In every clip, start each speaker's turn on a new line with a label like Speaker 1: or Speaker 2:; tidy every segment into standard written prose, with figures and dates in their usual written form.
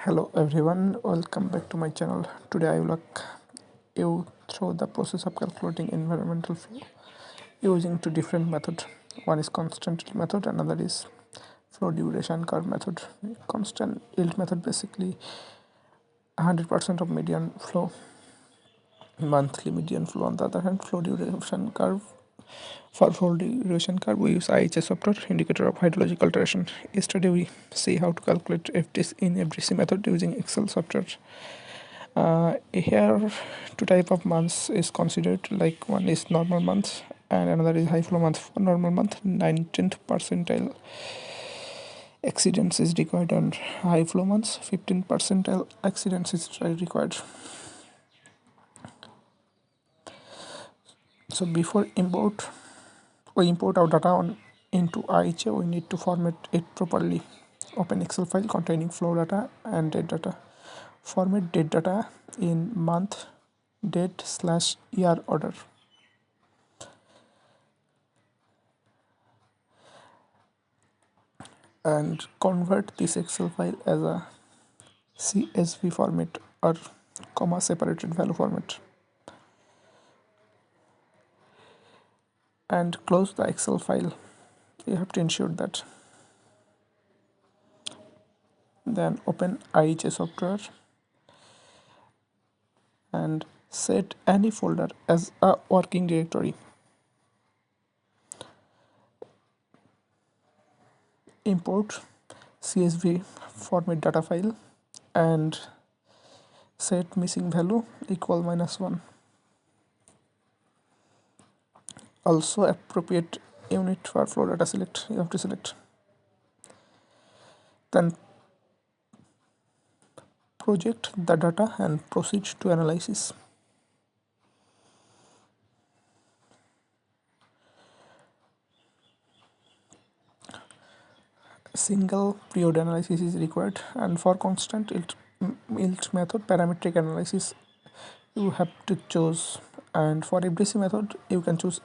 Speaker 1: Hello everyone, welcome back to my channel. Today I will walk you through the process of calculating environmental flow using two different methods. One is constant method, another is flow duration curve method. Constant yield method basically 100% of median flow, monthly median flow. On the other hand, flow duration curve. For flow duration curve, we use IHS software, indicator of hydrological alteration. Yesterday we see how to calculate FDC in FDC method using Excel software. Here two type of months is considered, like one is normal month and another is high flow month. For normal month, 19th percentile exceedance is required, and high flow months 15th percentile exceedance is required. So before we import our data into IHA, we need to format it properly. Open Excel file containing flow data and date data. Format date data in month, date/year order. And convert this Excel file as a CSV format or comma separated value format. And close the Excel file. You have to ensure that. Then open IHA software and set any folder as a working directory. Import CSV format data file and set missing value equal -1. Also appropriate unit for flow data select, you have to select. Then project the data and proceed to analysis. Single period analysis is required, and for constant yield method, parametric analysis you have to choose, and for FDC method you can choose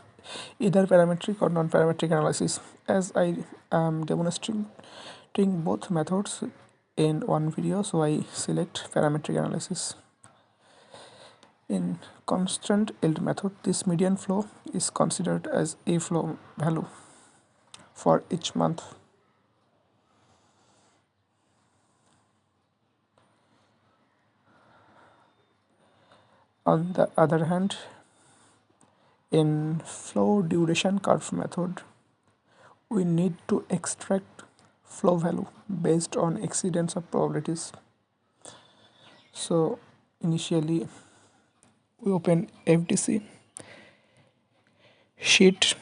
Speaker 1: either parametric or non-parametric analysis. As I am demonstrating both methods in one video, so I select parametric analysis. In constant yield method, this median flow is considered as a flow value for each month. On the other hand, in flow duration curve method, we need to extract flow value based on exceedance of probabilities. So initially we open FDC sheet,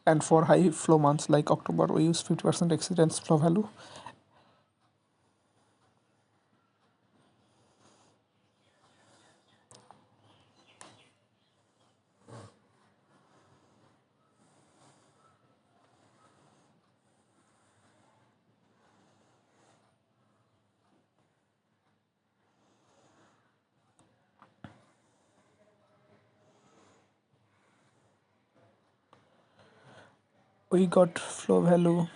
Speaker 1: and for high flow months like October we use 50% exceedance flow value. We got flow value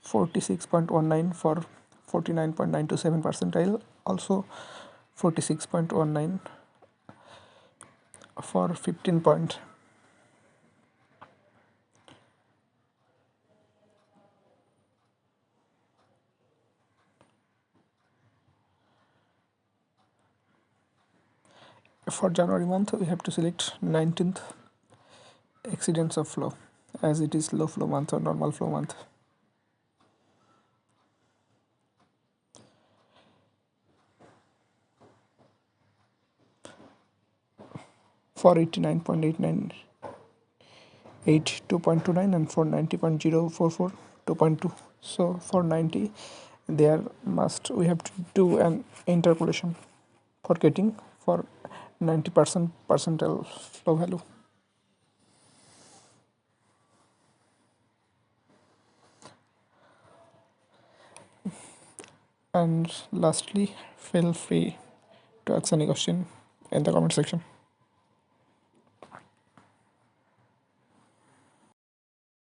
Speaker 1: 46.19 for 49.927 percentile, also 46.19 for 15 point. For January month we have to select 19th exceedance of flow, as it is low flow month or normal flow month. For 89.89 2.29, and for 90.044 2.2. So for 90 we have to do an interpolation for getting for 90% percentile flow value. And lastly, feel free to ask any question in the comment section.